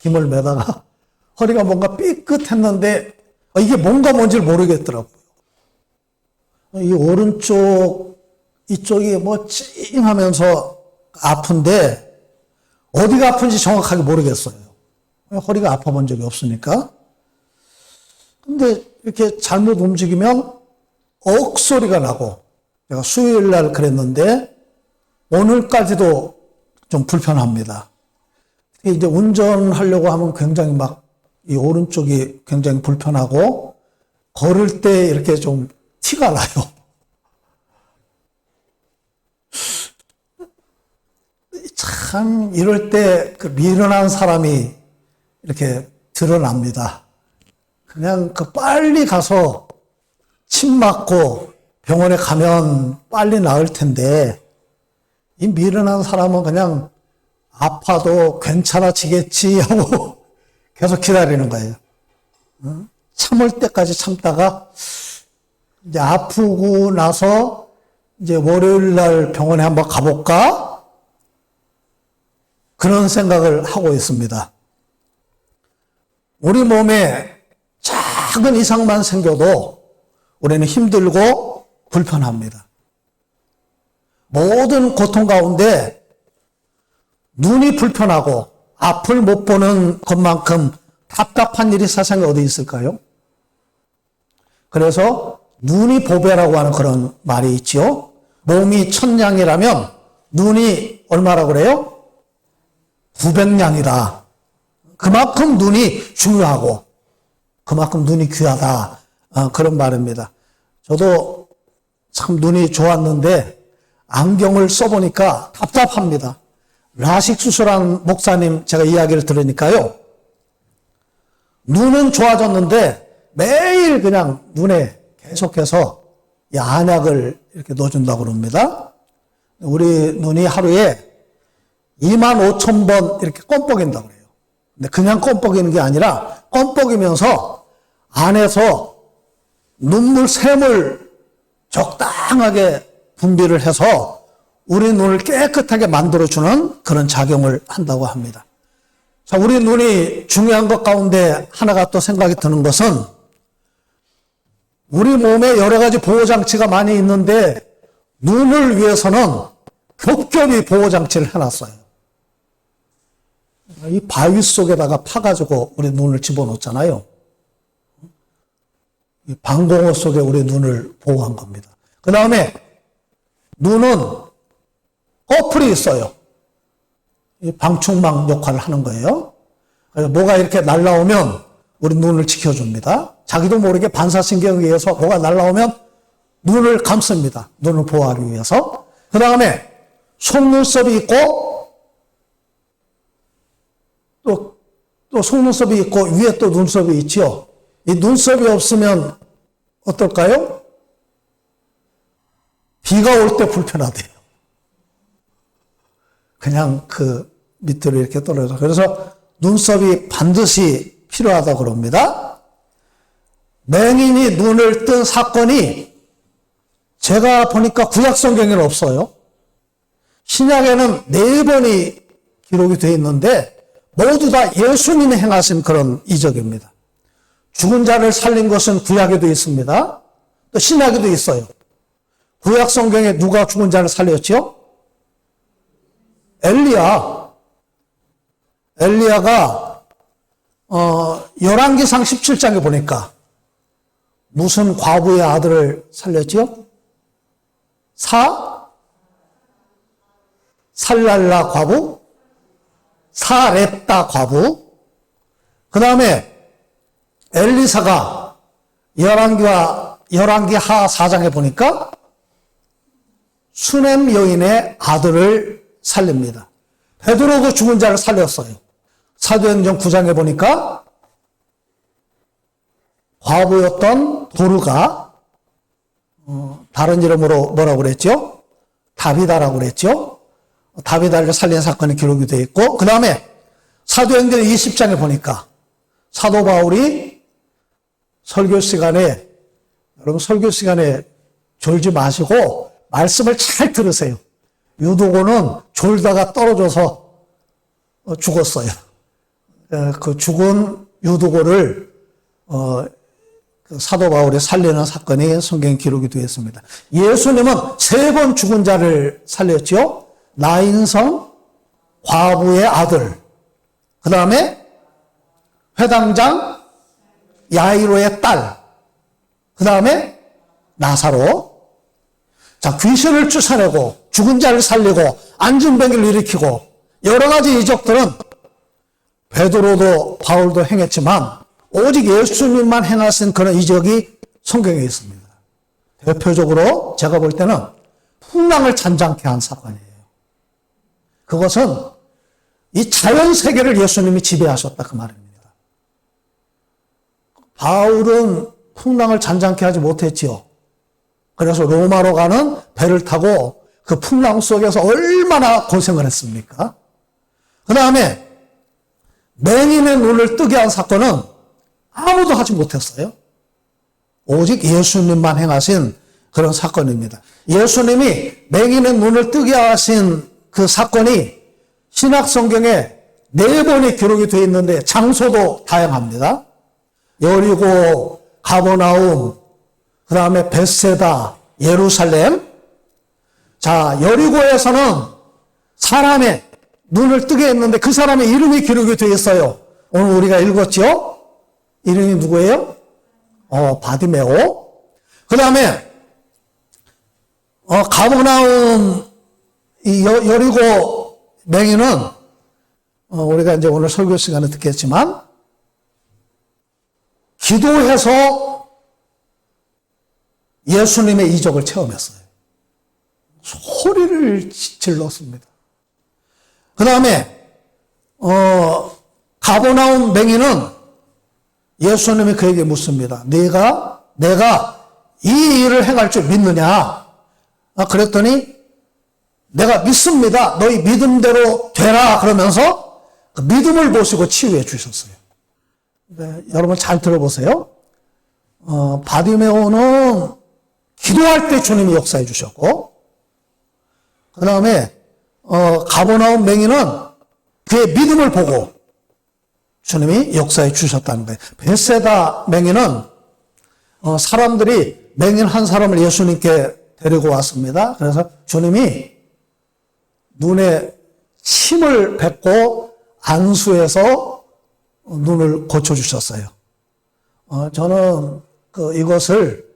힘을 매다가 허리가 뭔가 삐끗했는데 이게 뭔지를 모르겠더라고요. 이 오른쪽 이쪽이 뭐 찡하면서 아픈데 어디가 아픈지 정확하게 모르겠어요. 허리가 아파본 적이 없으니까. 근데 이렇게 잘못 움직이면 억소리가 나고, 제가 수요일 날 그랬는데 오늘까지도 좀 불편합니다. 이제 운전하려고 하면 굉장히 막 이 오른쪽이 굉장히 불편하고 걸을 때 이렇게 좀 티가 나요. 참 이럴 때 그 미련한 사람이 이렇게 드러납니다. 그냥 빨리 가서 침 맞고 병원에 가면 빨리 나을 텐데 이 미련한 사람은 그냥 아파도 괜찮아지겠지 하고 계속 기다리는 거예요. 참을 때까지 참다가 이제 아프고 나서 이제 월요일 날 병원에 한번 가볼까? 그런 생각을 하고 있습니다. 우리 몸에 작은 이상만 생겨도 우리는 힘들고 불편합니다. 모든 고통 가운데 눈이 불편하고 앞을 못 보는 것만큼 답답한 일이 세상에 어디 있을까요? 그래서 눈이 보배라고 하는 그런 말이 있죠. 몸이 1000냥이라면 눈이 얼마라고 그래요? 900냥이다. 그만큼 눈이 중요하고 그만큼 눈이 귀하다. 그런 말입니다. 저도 참 눈이 좋았는데 안경을 써보니까 답답합니다. 라식 수술한 목사님 제가 이야기를 들으니까요. 눈은 좋아졌는데 매일 그냥 눈에 계속해서 이 안약을 이렇게 넣어준다고 그럽니다. 우리 눈이 하루에 25,000번 이렇게 껌뻑인다고 그래요. 근데 그냥 껌뻑이는 게 아니라 껌뻑이면서 안에서 눈물 샘을 적당하게 분비를 해서 우리 눈을 깨끗하게 만들어주는 그런 작용을 한다고 합니다. 자, 우리 눈이 중요한 것 가운데 하나가 또 생각이 드는 것은 우리 몸에 여러 가지 보호장치가 많이 있는데 눈을 위해서는 겹겹이 보호장치를 해놨어요. 이 바위 속에다가 파가지고 우리 눈을 집어넣잖아요. 이 방공호 속에 우리 눈을 보호한 겁니다. 그 다음에 눈은 꺼풀이 있어요. 이 방충망 역할을 하는 거예요. 그래서 뭐가 이렇게 날라오면 우리 눈을 지켜줍니다. 자기도 모르게 반사신경에 의해서 뭐가 날라오면 눈을 감습니다. 눈을 보호하기 위해서. 그 다음에 속눈썹이 있고 또 속눈썹이 있고 위에 또 눈썹이 있죠. 이 눈썹이 없으면 어떨까요? 비가 올 때 불편하대요. 그냥 그 밑으로 이렇게 떨어져. 그래서 눈썹이 반드시 필요하다고 그럽니다. 맹인이 눈을 뜬 사건이 제가 보니까 구약성경에는 없어요. 신약에는 4번이 기록이 되어 있는데 모두 다 예수님이 행하신 그런 이적입니다. 죽은 자를 살린 것은 구약에도 있습니다. 또 신약에도 있어요. 구약성경에 누가 죽은 자를 살렸죠? 엘리야가 열왕기상 17장에 보니까 무슨 과부의 아들을 살렸죠? 살랄라 과부, 사렙다 과부. 그 다음에 엘리사가 열왕기 하 4장에 보니까 수넴 여인의 아들을 살립니다. 베드로도 죽은 자를 살렸어요. 사도행전 9장에 보니까 과부였던 도르가 다른 이름으로 뭐라고 그랬죠? 다비다라고 그랬죠? 다비다를 살린 사건이 기록이 되어 있고, 그 다음에 사도행전 20장에 보니까 사도 바울이 설교 시간에, 여러분 설교 시간에 졸지 마시고 말씀을 잘 들으세요. 유도고는 졸다가 떨어져서 죽었어요. 그 죽은 유두고를 그 사도 바울이 살리는 사건이 성경에 기록이 되어 있습니다. 예수님은 3번 죽은 자를 살렸죠. 나인성 과부의 아들, 그 다음에 회당장 야이로의 딸, 그 다음에 나사로. 자, 귀신을 쫓아내고 죽은 자를 살리고 안진병을 일으키고 여러 가지 이적들은 베드로도 바울도 행했지만 오직 예수님만 행하신 그런 이적이 성경에 있습니다. 대표적으로 제가 볼 때는 풍랑을 잔잔케 한 사건이에요. 그것은 이 자연 세계를 예수님이 지배하셨다 그 말입니다. 바울은 풍랑을 잔잔케 하지 못했지요. 그래서 로마로 가는 배를 타고 그 풍랑 속에서 얼마나 고생을 했습니까? 그 다음에 맹인의 눈을 뜨게 한 사건은 아무도 하지 못했어요. 오직 예수님만 행하신 그런 사건입니다. 예수님이 맹인의 눈을 뜨게 하신 그 사건이 신약 성경에 4번이 기록이 되어 있는데 장소도 다양합니다. 여리고, 가버나움, 그 다음에 벳세다, 예루살렘. 자, 여리고에서는 사람의 눈을 뜨게 했는데 그 사람의 이름이 기록이 되어 있어요. 오늘 우리가 읽었죠? 이름이 누구예요? 바디메오. 그 다음에 가버나움 이 여리고 맹인은 우리가 이제 오늘 설교 시간에 듣겠지만 기도해서 예수님의 이적을 체험했어요. 소리를 질렀습니다. 그 다음에 가버나움 맹인은 예수님이 그에게 묻습니다. 내가 이 일을 행할 줄 믿느냐? 그랬더니 내가 믿습니다. 너희 믿음대로 되라. 그러면서 그 믿음을 보시고 치유해 주셨어요. 네, 여러분 잘 들어보세요. 바디메오는 기도할 때 주님이 역사해 주셨고, 그 다음에 가버나움 맹인은 그의 믿음을 보고 주님이 역사해 주셨다는 거예요. 벳세다 맹인은 사람들이 맹인 한 사람을 예수님께 데리고 왔습니다. 그래서 주님이 눈에 침을 뱉고 안수해서 눈을 고쳐주셨어요. 저는 이것을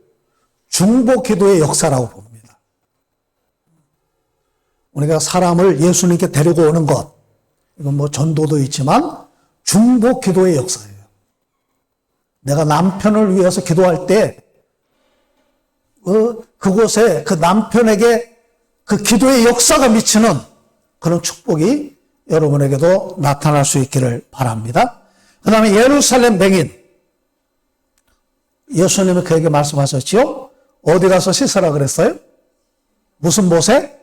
중보 기도의 역사라고 봅니다. 우리가 사람을 예수님께 데리고 오는 것, 이건 뭐 전도도 있지만 중보 기도의 역사예요. 내가 남편을 위해서 기도할 때 그곳에 그 남편에게 그 기도의 역사가 미치는 그런 축복이 여러분에게도 나타날 수 있기를 바랍니다. 그 다음에 예루살렘 맹인. 예수님이 그에게 말씀하셨지요? 어디 가서 씻으라 그랬어요? 무슨 못에?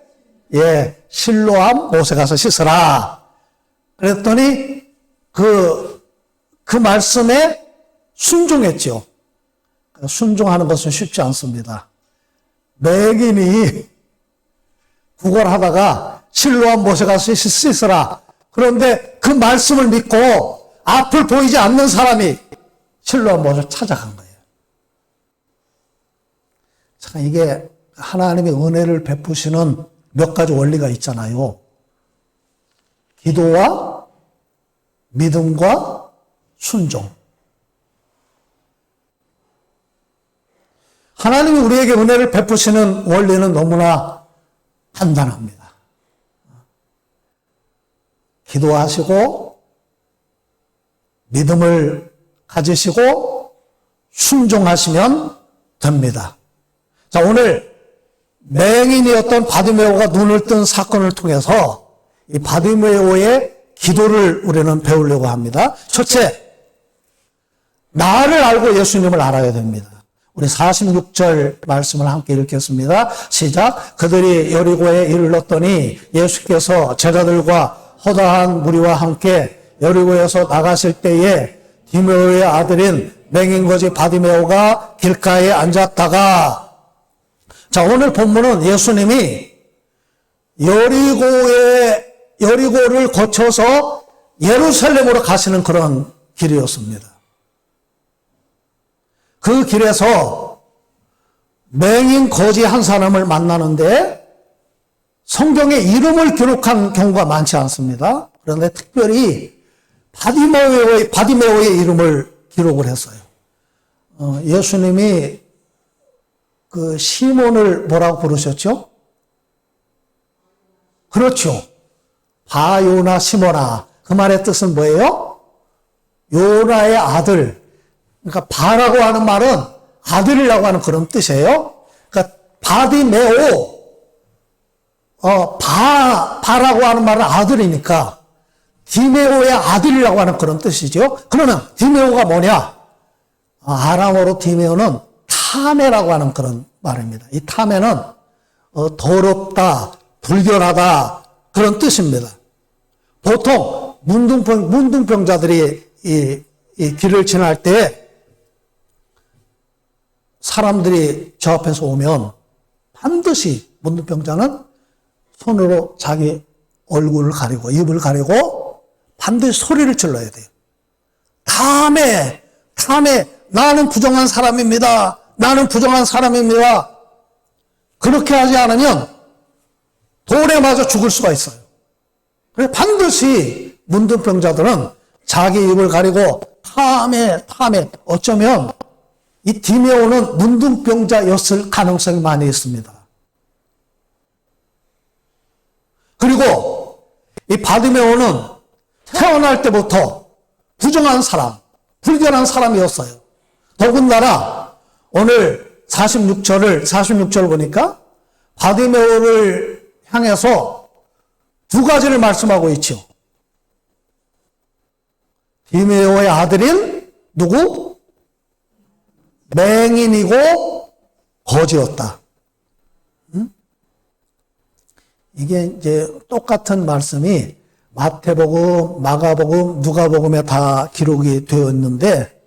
예, 실로암 못에 가서 씻으라. 그랬더니 그 말씀에 순종했죠. 순종하는 것은 쉽지 않습니다. 맹인이 구걸하다가 실로암 못에 가서 씻으라. 그런데 그 말씀을 믿고 앞을 보이지 않는 사람이 실로암 못을 찾아간 거예요. 참 이게 하나님의 은혜를 베푸시는 몇 가지 원리가 있잖아요. 기도와 믿음과 순종. 하나님이 우리에게 은혜를 베푸시는 원리는 너무나 간단합니다. 기도하시고 믿음을 가지시고 순종하시면 됩니다. 자, 오늘 맹인이었던 바디메오가 눈을 뜬 사건을 통해서 이 바디메오의 기도를 우리는 배우려고 합니다. 첫째, 나를 알고 예수님을 알아야 됩니다. 우리 46절 말씀을 함께 읽겠습니다. 시작. 그들이 여리고에 이르렀더니 예수께서 제자들과 허다한 무리와 함께 여리고에서 나가실 때에 디메오의 아들인 맹인거지 바디메오가 길가에 앉았다가, 자, 오늘 본문은 예수님이 여리고를 거쳐서 예루살렘으로 가시는 그런 길이었습니다. 그 길에서 맹인 거지 한 사람을 만나는데 성경에 이름을 기록한 경우가 많지 않습니다. 그런데 특별히 바디메오의 이름을 기록을 했어요. 예수님이 그 시몬을 뭐라고 부르셨죠? 그렇죠. 바요나 시몬아. 그 말의 뜻은 뭐예요? 요나의 아들. 그러니까 바라고 하는 말은 아들이라고 하는 그런 뜻이에요. 그러니까 바디메오. 바라고 하는 말은 아들이니까 디메오의 아들이라고 하는 그런 뜻이죠. 그러면 디메오가 뭐냐? 아람어로 디메오는 타메라고 하는 그런 말입니다. 이 타메는 더럽다, 불결하다 그런 뜻입니다. 보통 문둥병자들이 이 길을 지날 때 사람들이 저 앞에서 오면 반드시 문둥병자는 손으로 자기 얼굴을 가리고 입을 가리고 반드시 소리를 질러야 돼요. 타메, 나는 부정한 사람입니다. 나는 부정한 사람입니다. 그렇게 하지 않으면 돌에 맞아 죽을 수가 있어요. 그래서 반드시 문둥병자들은 자기 입을 가리고 타메, 어쩌면 이 디메오는 문둥병자였을 가능성이 많이 있습니다. 그리고 이 바디메오는 태어날 때부터 부정한 사람, 불결한 사람이었어요. 더군다나 오늘 46절 보니까 바디메오를 향해서 두 가지를 말씀하고 있죠. 디메오의 아들인 누구? 맹인이고 거지였다. 이게 이제 똑같은 말씀이 마태복음, 마가복음, 누가복음에 다 기록이 되어 있는데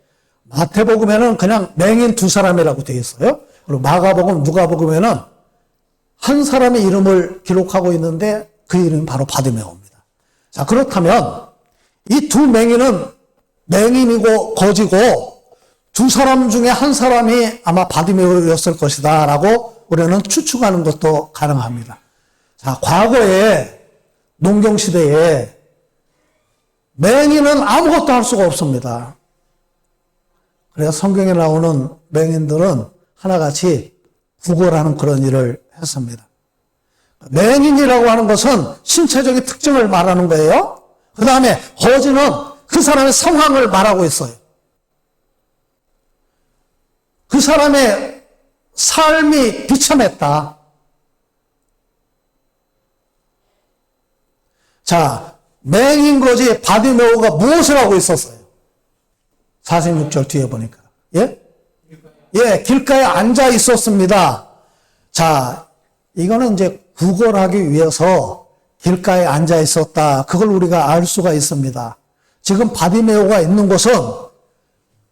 마태복음에는 그냥 맹인 두 사람이라고 되어 있어요. 그리고 마가복음, 누가복음에는 한 사람의 이름을 기록하고 있는데 그 이름이 바로 바디메오입니다. 자, 그렇다면 이 두 맹인은 맹인이고 거지고 두 사람 중에 한 사람이 아마 바디메오였을 것이다 라고 우리는 추측하는 것도 가능합니다. 자, 과거에 농경시대에 맹인은 아무것도 할 수가 없습니다. 그래서 성경에 나오는 맹인들은 하나같이 구걸하는 그런 일을 했습니다. 맹인이라고 하는 것은 신체적인 특징을 말하는 거예요. 그 다음에 거지는 그 사람의 상황을 말하고 있어요. 그 사람의 삶이 비참했다. 자, 맹인거지 바디메오가 무엇을 하고 있었어요? 46절 뒤에 보니까. 예? 예, 길가에 앉아 있었습니다. 자, 이거는 이제 구걸하기 위해서 길가에 앉아 있었다. 그걸 우리가 알 수가 있습니다. 지금 바디메오가 있는 곳은,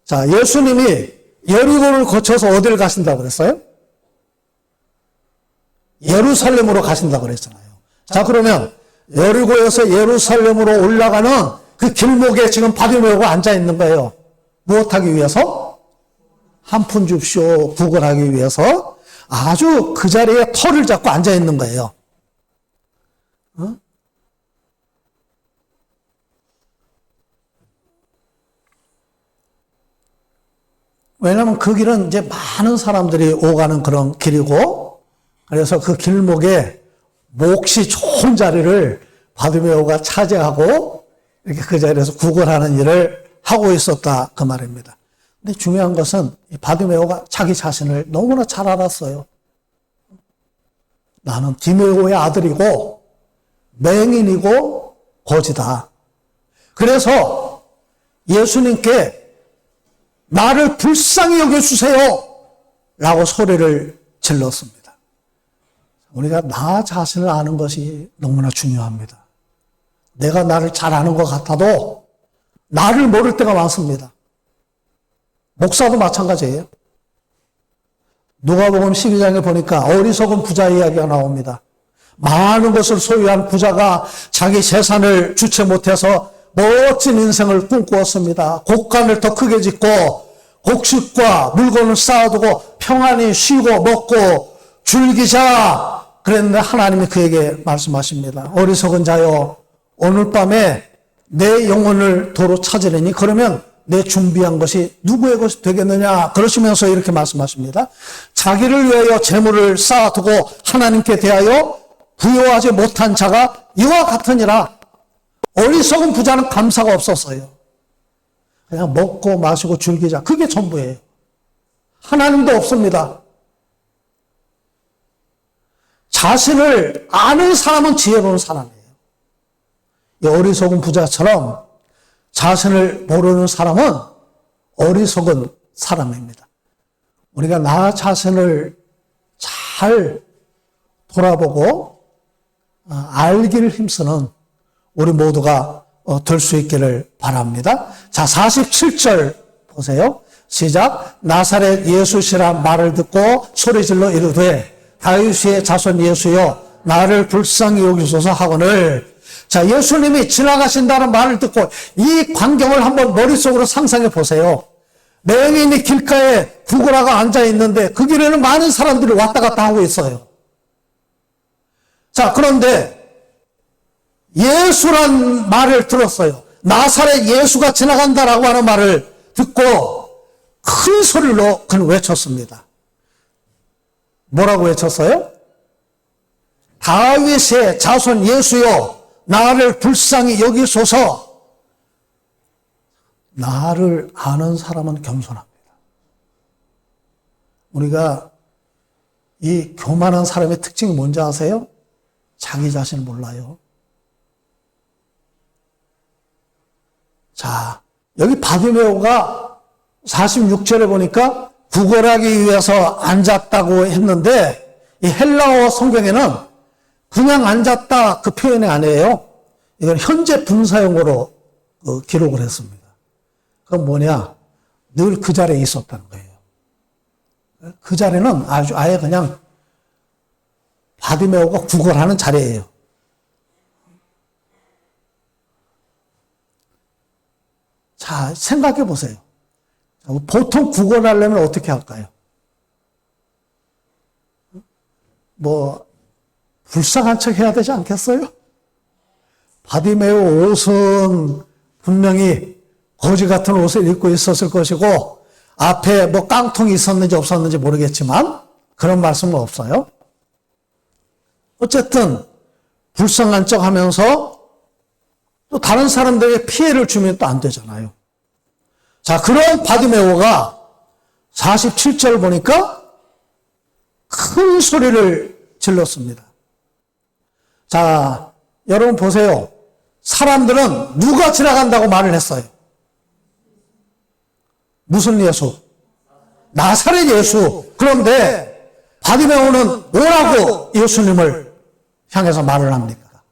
자, 예수님이 여리고를 거쳐서 어디를 가신다고 그랬어요? 예루살렘으로 가신다고 그랬잖아요. 자, 그러면 여리고에서 예루살렘으로 올라가는 그 길목에 지금 바디메오가 앉아 있는 거예요. 무엇하기 위해서? 한 푼 줍쇼 구걸하기 위해서 아주 그 자리에 털을 잡고 앉아 있는 거예요. 왜냐하면 그 길은 이제 많은 사람들이 오가는 그런 길이고, 그래서 그 길목에 몫이 좋은 자리를 바디메오가 차지하고 이렇게 그 자리에서 구걸하는 일을 하고 있었다 그 말입니다. 근데 중요한 것은 이 바디메오가 자기 자신을 너무나 잘 알았어요. 나는 디메오의 아들이고 맹인이고 거지다. 그래서 예수님께 나를 불쌍히 여겨주세요 라고 소리를 질렀습니다. 우리가 나 자신을 아는 것이 너무나 중요합니다. 내가 나를 잘 아는 것 같아도 나를 모를 때가 많습니다. 목사도 마찬가지예요. 누가복음 12장에 보니까 어리석은 부자 이야기가 나옵니다. 많은 것을 소유한 부자가 자기 재산을 주체 못해서 멋진 인생을 꿈꾸었습니다. 곡간을 더 크게 짓고 곡식과 물건을 쌓아두고 평안히 쉬고 먹고 즐기자 그랬는데 하나님이 그에게 말씀하십니다. 어리석은 자여, 오늘 밤에 내 영혼을 도로 찾으려니 그러면 내 준비한 것이 누구의 것이 되겠느냐 그러시면서 이렇게 말씀하십니다. 자기를 위하여 재물을 쌓아두고 하나님께 대하여 부여하지 못한 자가 이와 같으니라. 어리석은 부자는 감사가 없었어요. 그냥 먹고 마시고 즐기자. 그게 전부예요. 하나님도 없습니다. 자신을 아는 사람은 지혜로운 사람이에요. 이 어리석은 부자처럼 자신을 모르는 사람은 어리석은 사람입니다. 우리가 나 자신을 잘 돌아보고 알기를 힘쓰는 우리 모두가 될 수 있기를 바랍니다. 자, 47절 보세요. 시작. 나사렛 예수시라 말을 듣고 소리질러 이르되 다윗의 자손 예수여 나를 불쌍히 여기소서 하거늘. 자, 예수님이 지나가신다는 말을 듣고 이 광경을 한번 머릿속으로 상상해 보세요. 맹인이 길가에 구걸하고 앉아 있는데 그 길에는 많은 사람들이 왔다 갔다 하고 있어요. 자, 그런데 예수란 말을 들었어요. 나사렛 예수가 지나간다라고 하는 말을 듣고 큰 소리로 그는 외쳤습니다. 뭐라고 외쳤어요? 다윗의 자손 예수여 나를 불쌍히 여기소서. 나를 아는 사람은 겸손합니다. 우리가 이 교만한 사람의 특징이 뭔지 아세요? 자기 자신을 몰라요. 자, 여기 바디메오가 46절에 보니까 구걸하기 위해서 앉았다고 했는데 이 헬라어 성경에는 그냥 앉았다 그 표현이 아니에요. 이건 현재 분사용어로 기록을 했습니다. 그건 뭐냐? 늘 그 자리에 있었다는 거예요. 그 자리는 아예 그냥 바디메오가 구걸하는 자리예요. 자, 생각해 보세요. 보통 구걸하려면 어떻게 할까요? 불쌍한 척 해야 되지 않겠어요? 바디메오 옷은 분명히 거지 같은 옷을 입고 있었을 것이고 앞에 깡통이 있었는지 없었는지 모르겠지만 그런 말씀은 없어요. 어쨌든 불쌍한 척 하면서 또 다른 사람들에게 피해를 주면 또 안 되잖아요. 자, 그런 바디메오가 47절 보니까 큰 소리를 질렀습니다. 자, 여러분 보세요. 사람들은 누가 지나간다고 말을 했어요? 무슨 예수? 나사렛 예수. 그런데 바디메오는 뭐라고 예수님을 향해서 말을 합니까?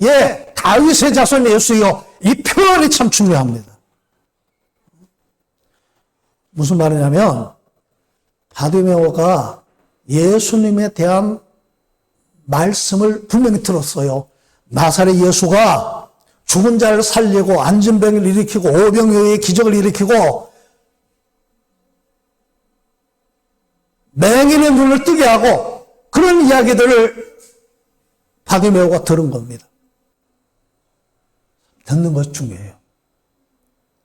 예, 다윗의 자손 예수여. 이 표현이 참 중요합니다. 무슨 말이냐면 바디메오가 예수님에 대한 말씀을 분명히 들었어요. 나사렛 예수가 죽은 자를 살리고 앉은 병을 일으키고 오병이어의 기적을 일으키고 맹인의 눈을 뜨게 하고 그런 이야기들을 바디메오가 들은 겁니다. 듣는 것이 중요해요.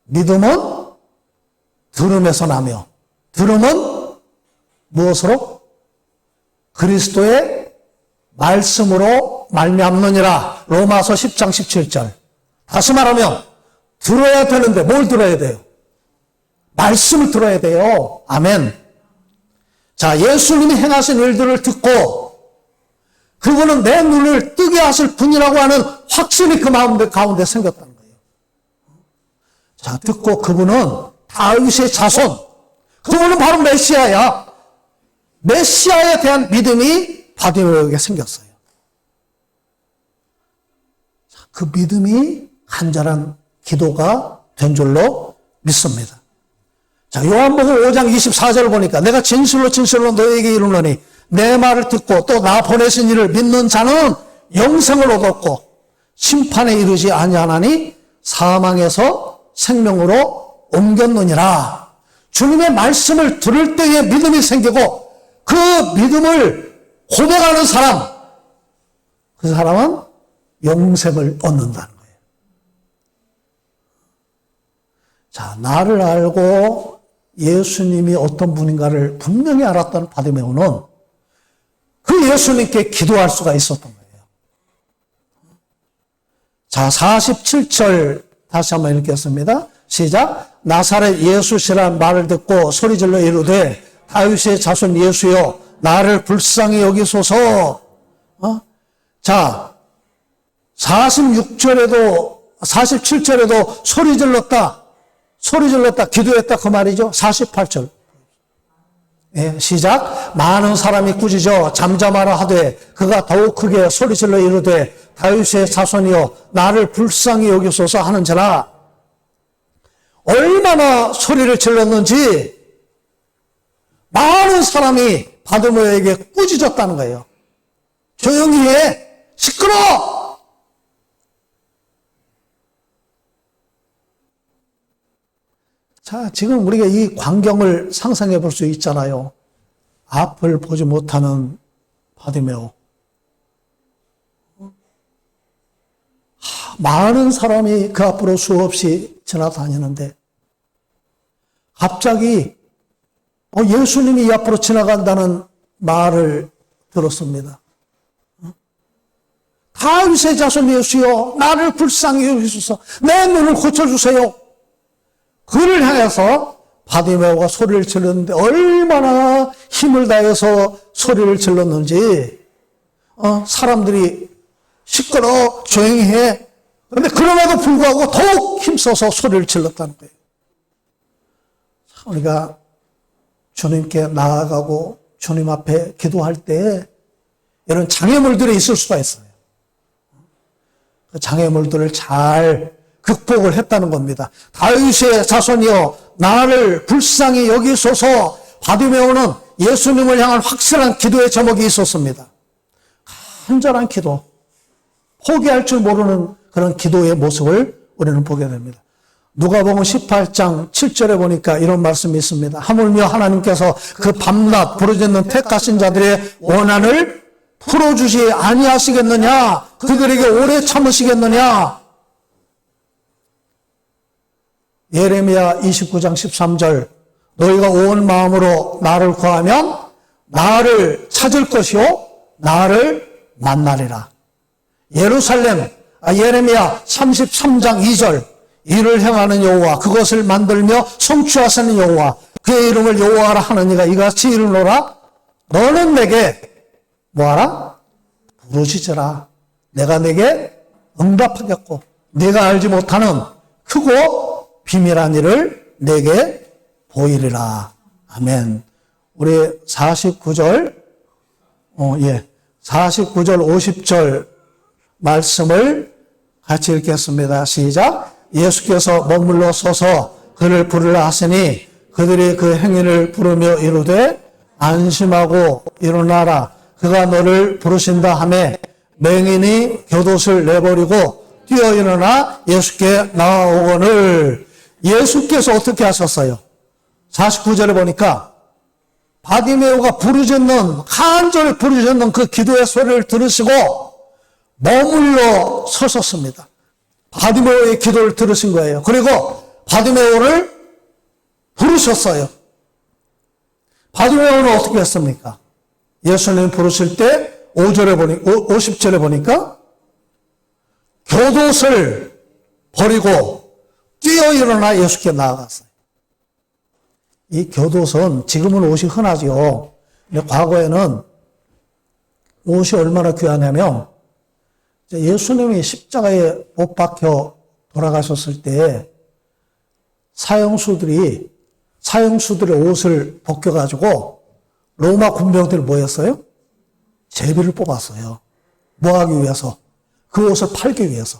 믿음은 들음에서 나며 들음은 무엇으로? 그리스도의 말씀으로 말미암느니라. 로마서 10장 17절. 다시 말하면 들어야 되는데 뭘 들어야 돼요? 말씀을 들어야 돼요. 아멘. 자, 예수님이 행하신 일들을 듣고 그분은 내 눈을 뜨게 하실 분이라고 하는 확신이 그 마음 가운데 생겼다는 거예요. 자, 듣고 그분은 다윗의 자손, 그분은 바로 메시아야. 메시아에 대한 믿음이 바디메오에게 생겼어요. 자, 그 믿음이 간절한 기도가 된 줄로 믿습니다. 자, 요한복음 5장 24절을 보니까 내가 진실로 진실로 너에게 이르노니 내 말을 듣고 또 나 보내신 이를 믿는 자는 영생을 얻었고 심판에 이르지 아니하나니 사망에서 생명으로 옮겼느니라. 주님의 말씀을 들을 때에 믿음이 생기고 그 믿음을 고백하는 사람, 그 사람은 영생을 얻는다는 거예요. 자, 나를 알고 예수님이 어떤 분인가를 분명히 알았던 바디메오는 그 예수님께 기도할 수가 있었던 거예요. 자, 47절 다시 한번 읽겠습니다. 시작. 나사렛 예수시란 말을 듣고 소리질러 이르되 다윗의 자손 예수여 나를 불쌍히 여기소서. 자, 47절에도 소리질렀다 기도했다 그 말이죠. 48절. 예, 시작. 많은 사람이 꾸짖어 잠잠하라 하되 그가 더욱 크게 소리질러 이르되 다윗의 자손이여 나를 불쌍히 여기소서 하는지라. 얼마나 소리를 질렀는지 많은 사람이 바디메오에게 꾸짖었다는 거예요. 조용히 해. 시끄러워. 자, 지금 우리가 이 광경을 상상해 볼 수 있잖아요. 앞을 보지 못하는 바디메오. 많은 사람이 그 앞으로 수없이 지나다니는데 갑자기 예수님이 이 앞으로 지나간다는 말을 들었습니다. 다윗의 자손 예수여 나를 불쌍히 여기소서 내 눈을 고쳐주세요. 그를 향해서 바디메오가 소리를 질렀는데 얼마나 힘을 다해서 소리를 질렀는지 사람들이 시끄러워 조용히 해. 그런데 그럼에도 불구하고 더욱 힘써서 소리를 질렀다는 거예요. 우리가 주님께 나아가고 주님 앞에 기도할 때 이런 장애물들이 있을 수가 있어요. 그 장애물들을 잘 극복을 했다는 겁니다. 다윗의 자손이여 나를 불쌍히 여기소서. 바디메오는 예수님을 향한 확실한 기도의 제목이 있었습니다. 간절한 기도, 포기할 줄 모르는 그런 기도의 모습을 우리는 보게 됩니다. 누가복음 18장 7절에 보니까 이런 말씀이 있습니다. 하물며 하나님께서 그 밤낮 부르짖는 택하신 자들의 원한을 풀어주지 아니하시겠느냐? 그들에게 오래 참으시겠느냐? 예레미야 29장 13절 너희가 온 마음으로 나를 구하면 나를 찾을 것이요 나를 만나리라. 예레미야 33장 2절 이를 행하는 여호와 그것을 만들며 성취하시는 여호와 그의 이름을 여호와라 하는 이가 이같이 이르노라. 너는 내게 뭐하라? 부르짖으라. 내가 내게 응답하겠고 네가 알지 못하는 크고 비밀한 일을 내게 보이리라. 아멘. 우리 49절 50절 말씀을 같이 읽겠습니다. 시작. 예수께서 머물러 서서 그를 부르라 하시니 그들이 그 행인을 부르며 이르되 안심하고 일어나라. 그가 너를 부르신다 하매 맹인이 곁옷을 내버리고 뛰어 일어나 예수께 나아오거늘. 예수께서 어떻게 하셨어요? 49절에 보니까 바디메오가 간절히 부르짖는 그 기도의 소리를 들으시고 머물러 서셨습니다. 바디메오의 기도를 들으신 거예요. 그리고 바디메오를 부르셨어요. 바디메오는 어떻게 했습니까? 예수님 부르실 때 50절에 보니까 곁옷을 버리고 뛰어 일어나 예수께 나아갔어요. 이 곁옷은 지금은 옷이 흔하죠. 근데 과거에는 옷이 얼마나 귀하냐면 예수님이 십자가에 못 박혀 돌아가셨을 때 사형수들의 옷을 벗겨가지고 로마 군병들이 뭐 했어요? 제비를 뽑았어요. 뭐 하기 위해서? 그 옷을 팔기 위해서.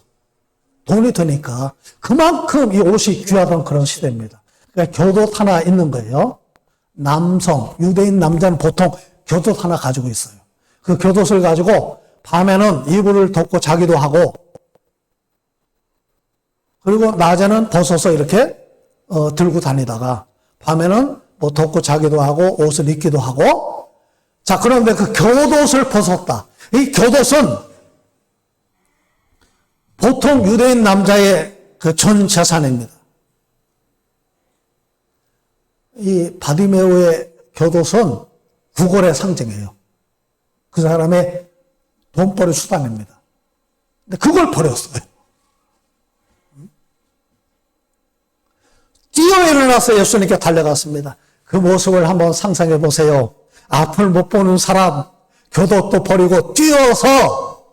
돈이 드니까 그만큼 이 옷이 귀하던 그런 시대입니다. 그러니까 곁옷 하나 있는 거예요. 유대인 남자는 보통 곁옷 하나 가지고 있어요. 그 곁옷을 가지고 밤에는 이불을 덮고 자기도 하고 그리고 낮에는 벗어서 이렇게 들고 다니다가 밤에는 뭐 덮고 자기도 하고 옷을 입기도 하고. 자, 그런데 그 겉옷을 벗었다. 이 겉옷은 보통 유대인 남자의 그 전 재산입니다. 이 바디메오의 겉옷은 구걸의 상징이에요. 그 사람의 돈벌이 수단입니다. 근데 그걸 버렸어요. 뛰어 일어나서 예수님께 달려갔습니다. 그 모습을 한번 상상해 보세요. 앞을 못 보는 사람, 겉옷도 버리고 뛰어서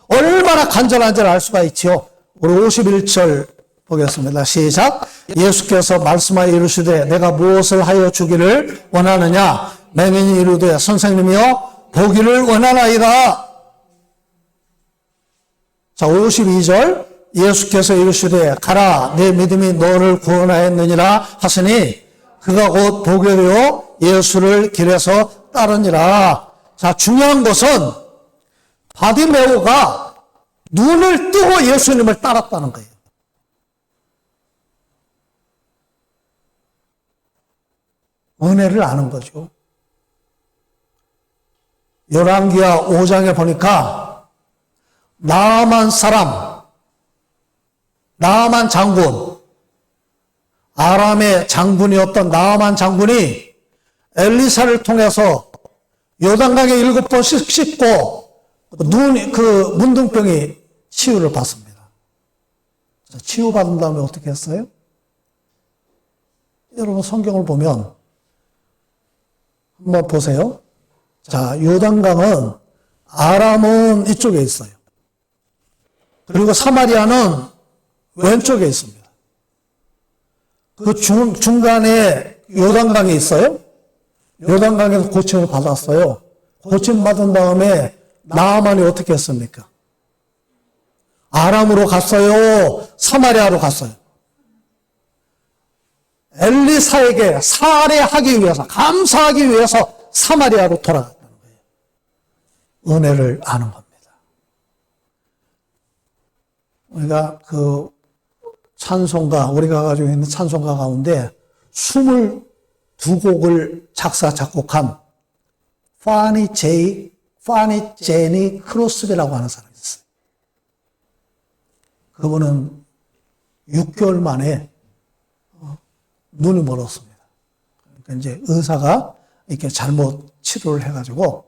얼마나 간절한지를 알 수가 있지요. 우리 51절 보겠습니다. 시작. 예수께서 말씀하여 이르시되 내가 무엇을 하여 주기를 원하느냐? 맹인이 이르되 선생님이여 보기를 원하나이다. 자, 52절. 예수께서 이르시되 가라 내 믿음이 너를 구원하였느니라 하시니 그가 곧 보게 되어 예수를 길에서 따르니라. 자, 중요한 것은 바디메오가 눈을 뜨고 예수님을 따랐다는 거예요. 은혜를 아는 거죠. 열왕기하 5장에 보니까 나아만 사람, 나아만 장군, 아람의 장군이었던 나아만 장군이 엘리사를 통해서 요단강에 7번씩 씻고 그 문둥병이 치유를 받습니다. 치유받은 다음에 어떻게 했어요? 여러분 성경을 보면 한번 보세요. 자, 요단강은 아람은 이쪽에 있어요. 그리고 사마리아는 왼쪽에 있습니다. 그 중간에 요단강이 있어요. 요단강에서 고침을 받았어요. 고침 받은 다음에 나아만이 어떻게 했습니까? 아람으로 갔어요? 사마리아로 갔어요? 엘리사에게 살해하기 위해서, 감사하기 위해서 사마리아로 돌아갔다는 거예요. 은혜를 아는 겁니다. 우리가 그 찬송가, 우리가 가지고 있는 찬송가 가운데 22곡을 작사, 작곡한 파니 제니 크로스비라고 하는 사람이 있어요. 그분은 6개월 만에 눈이 멀었습니다. 그러니까 이제 의사가 이렇게 잘못 치료를 해가지고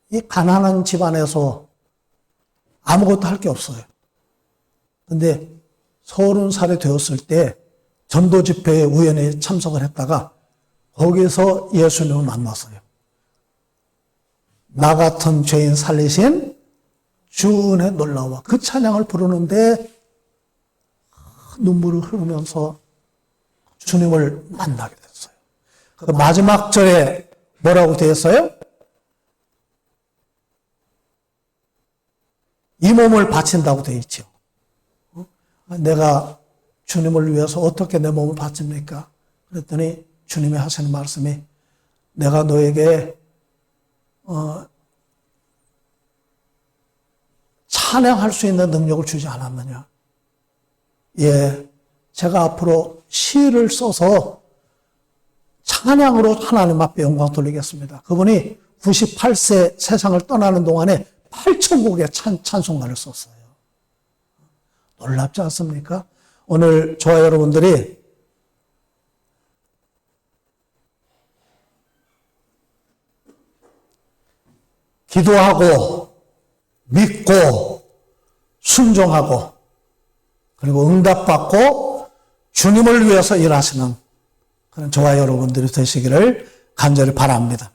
이 가난한 집안에서 아무것도 할 게 없어요. 근데 30살이 되었을 때 전도 집회에 우연히 참석을 했다가 거기서 예수님을 만났어요. 나 같은 죄인 살리신 주 은혜 놀라워. 그 찬양을 부르는데 눈물을 흐르면서 주님을 만나게 됐어요. 그 마지막 절에 뭐라고 되어 있어요? 이 몸을 바친다고 되어 있죠. 내가 주님을 위해서 어떻게 내 몸을 바칩니까? 그랬더니 주님이 하시는 말씀이 내가 너에게 찬양할 수 있는 능력을 주지 않았느냐? 예, 제가 앞으로 시를 써서 찬양으로 하나님 앞에 영광 돌리겠습니다. 그분이 98세 세상을 떠나는 동안에 8,000곡의 찬송가를 썼어요. 놀랍지 않습니까? 오늘 저와 여러분들이 기도하고 믿고 순종하고 그리고 응답받고 주님을 위해서 일하시는 그런 저와 여러분들이 되시기를 간절히 바랍니다.